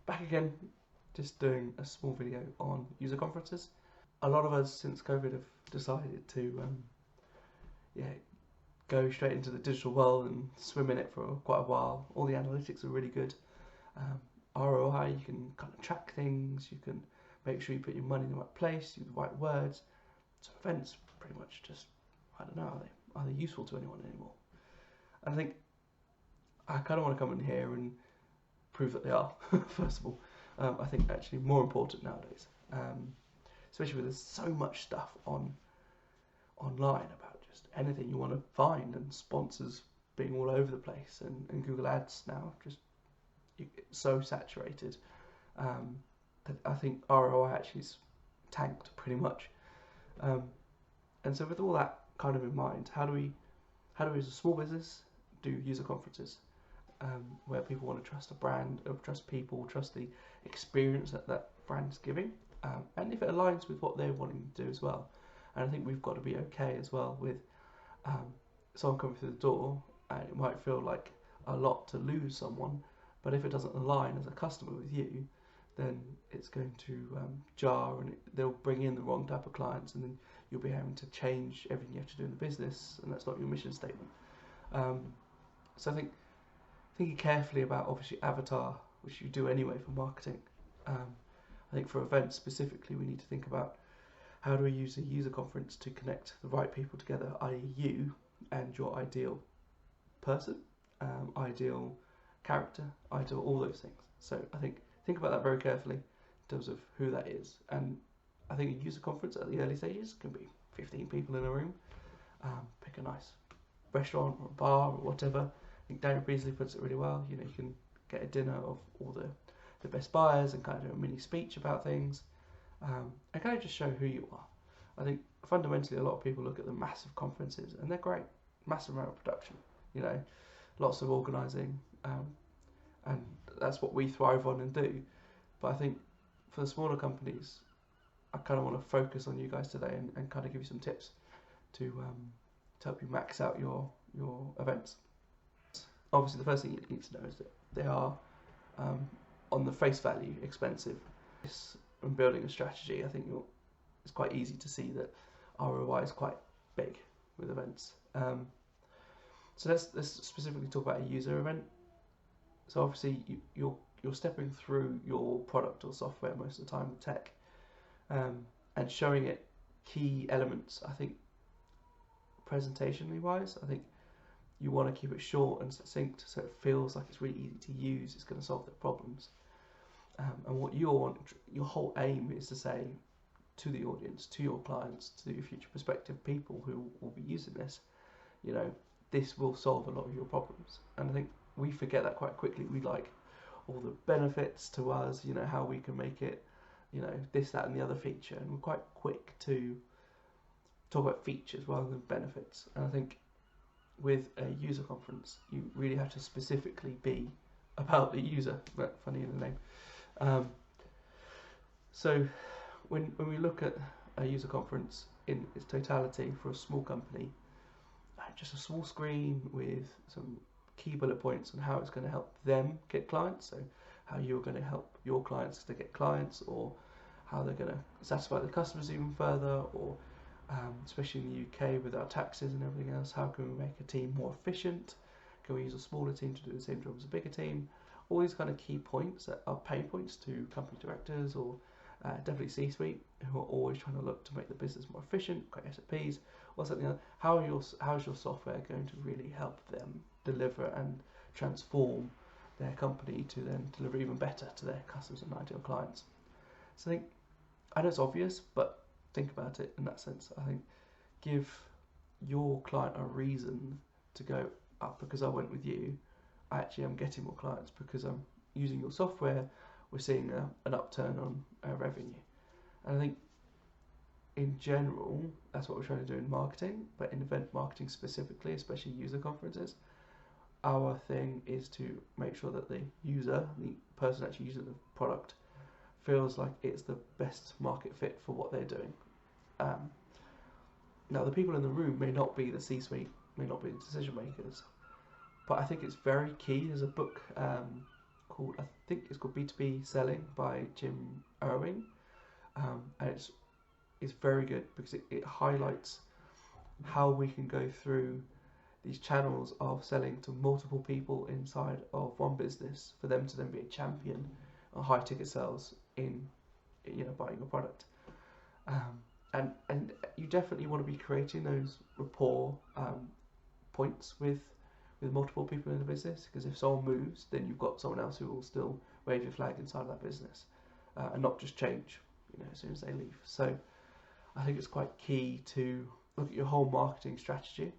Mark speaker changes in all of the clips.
Speaker 1: Back again, just doing a small video on user conferences. A lot of us since COVID have decided to go straight into the digital world and swim in it for quite a while. All the analytics are really good. ROI, you can kind of track things, you can make sure you put your money in the right place, use the right words. So events pretty much just, I don't know, are they useful to anyone anymore? And I think I kind of want to come in here and prove that they are, first of all. I think actually more important nowadays, especially with there's so much stuff online about just anything you want to find, and sponsors being all over the place, and Google Ads now just so saturated that I think ROI actually is tanked pretty much. And so with all that kind of in mind, how do we as a small business do user conferences where people want to trust a brand, or trust people, trust the experience that that brand is giving, and if it aligns with what they're wanting to do as well. And I think we've got to be okay as well with someone coming through the door, and it might feel like a lot to lose someone, but if it doesn't align as a customer with you, then it's going to jar, and they'll bring in the wrong type of clients, and then you'll be having to change everything you have to do in the business, and that's not your mission statement. So I think thinking carefully about obviously avatar, which you do anyway for marketing. I think for events specifically, we need to think about how do we use a user conference to connect the right people together, i.e. you and your ideal person, ideal character, ideal all those things. So I think about that very carefully in terms of who that is. And I think a user conference at the early stages can be 15 people in a room. Pick a nice restaurant or a bar or whatever. I think Daniel Beasley puts it really well. You know, you can get a dinner of all the best buyers and kind of do a mini speech about things, and kind of just show who you are. I think fundamentally a lot of people look at the massive conferences and they're great, massive amount of production, you know, lots of organising, and that's what we thrive on and do. But I think for the smaller companies, I kind of want to focus on you guys today and kind of give you some tips to help you max out your events. Obviously, the first thing you need to know is that they are, on the face value, expensive. When building a strategy, I think it's quite easy to see that ROI is quite big with events. So let's specifically talk about a user event. So obviously you're stepping through your product or software most of the time with tech, and showing it key elements. I think presentationally wise, I think you want to keep it short and succinct so it feels like it's really easy to use, it's going to solve their problems. And what your whole aim is to say to the audience, to your clients, to your future prospective people who will be using this, you know, this will solve a lot of your problems. And I think we forget that quite quickly. We like all the benefits to us, you know, how we can make it, you know, this, that, and the other feature, and we're quite quick to talk about features rather than benefits. And I think with a user conference, you really have to specifically be about the user. But funny in the name. So when we look at a user conference in its totality for a small company, just a small screen with some key bullet points on how it's going to help them get clients, so how you're going to help your clients to get clients, or how they're going to satisfy the customers even further, or especially in the UK with our taxes and everything else, how can we make a team more efficient? Can we use a smaller team to do the same job as a bigger team? All these kind of key points that are pain points to company directors, or definitely C-suite, who are always trying to look to make the business more efficient, create SOPs, or something like that. How is your software going to really help them deliver and transform their company to then deliver even better to their customers and ideal clients? So I know it's obvious, but think about it in that sense. I think give your client a reason to go up. Because I went with you, I actually am getting more clients because I'm using your software. We're seeing an upturn on revenue. And I think in general, that's what we're trying to do in marketing, but in event marketing specifically, especially user conferences, our thing is to make sure that the user, the person actually using the product, feels like it's the best market fit for what they're doing. Now, the people in the room may not be the C-suite, may not be the decision makers, but I think it's very key. There's a book called, I think it's called B2B Selling by Jim Irwin, and it's very good because it highlights how we can go through these channels of selling to multiple people inside of one business for them to then be a champion on high ticket sales in buying a product. And you definitely want to be creating those rapport points with multiple people in the business, because if someone moves, then you've got someone else who will still wave your flag inside of that business, and not just change as soon as they leave. So I think it's quite key to look at your whole marketing strategy,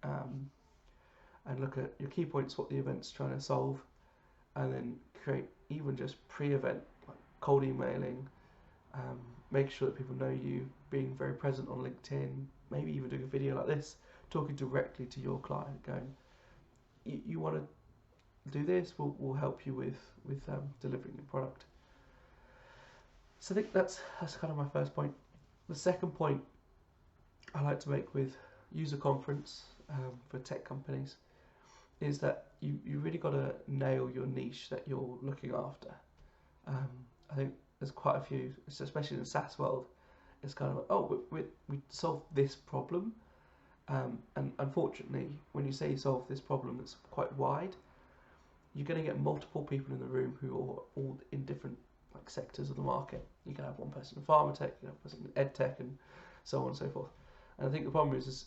Speaker 1: and look at your key points, what the event's trying to solve, and then create even just pre-event, like cold emailing, make sure that people know you, being very present on LinkedIn, maybe even doing a video like this, talking directly to your client, going, you want to do this, we'll help you with delivering your product. So I think that's kind of my first point. The second point I like to make with user conference for tech companies is that you really got to nail your niche that you're looking after. I think there's quite a few, especially in the SaaS world, it's kind of like, oh, we solved this problem, and unfortunately, when you say you solve this problem that's quite wide, you're going to get multiple people in the room who are all in different sectors of the market. You can have one person in pharma tech, you can have one person in ed tech, and so on and so forth. And I think the problem is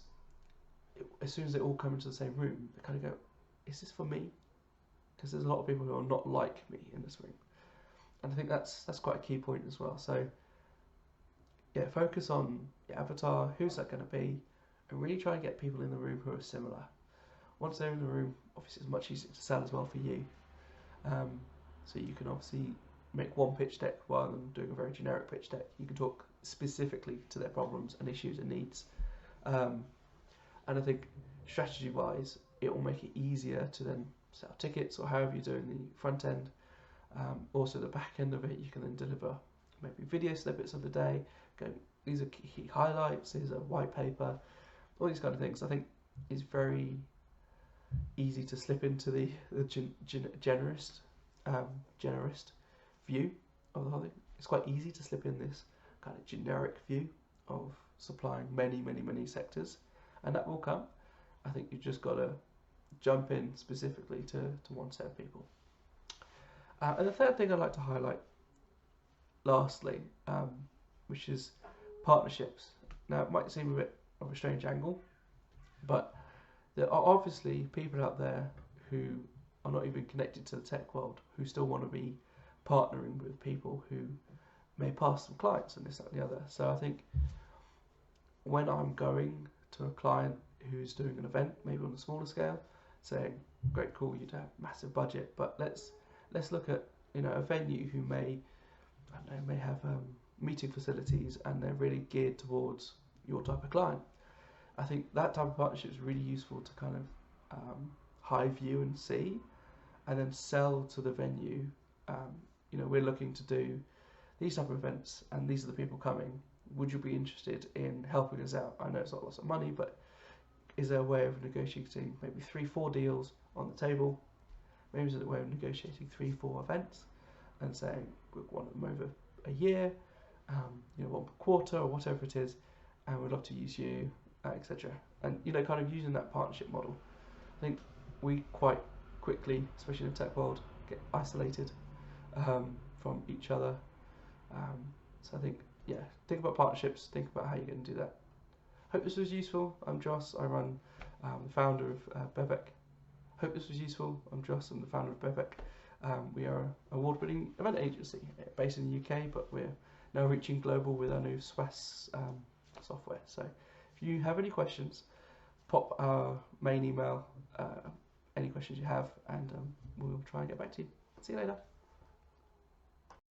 Speaker 1: as soon as they all come into the same room, they kind of go, is this for me? Because there's a lot of people who are not like me in this room. And I think that's quite a key point as well. So yeah, focus on your avatar, who's that going to be, and really try and get people in the room who are similar. Once they're in the room, obviously it's much easier to sell as well for you. So you can obviously make one pitch deck rather than doing a very generic pitch deck. You can talk specifically to their problems and issues and needs. And I think strategy-wise, it will make it easier to then sell tickets or however you're doing the front end. Also the back end of it, you can then deliver maybe video snippets of the day, going, these are key highlights, these are white paper, all these kind of things. I think is very easy to slip into the generalist view of the whole thing. It's quite easy to slip in this kind of generic view of supplying many sectors, and that will come. I think you've just got to jump in specifically to one set of people. And the third thing I'd like to highlight, lastly, which is partnerships. Now, it might seem a bit of a strange angle, but there are obviously people out there who are not even connected to the tech world who still want to be partnering with people who may pass some clients and this, that, and the other. So I think when I'm going to a client who's doing an event, maybe on a smaller scale, saying, great, cool, you'd have massive budget, but let's look at a venue who may have meeting facilities and they're really geared towards your type of client. I think that type of partnership is really useful to kind of high view and see, and then sell to the venue. We're looking to do these type of events, and these are the people coming. Would you be interested in helping us out? I know it's not lots of money, but is there a way of negotiating maybe 3-4 deals on the table? Maybe there's a way of negotiating 3-4 events and saying we want them over a year, one per quarter or whatever it is, and we'd love to use you, etc. And kind of using that partnership model. I think we quite quickly, especially in the tech world, get isolated from each other. So I think, think about partnerships, think about how you're going to do that. Hope this was useful. I'm Joss, I run the founder of Bevec. Hope this was useful. I'm Joss, I'm the founder of Bevec. We are an award-winning event agency based in the UK, but we're now reaching global with our new SWAS software. So if you have any questions, pop our main email, any questions you have, and we'll try and get back to you. See you later.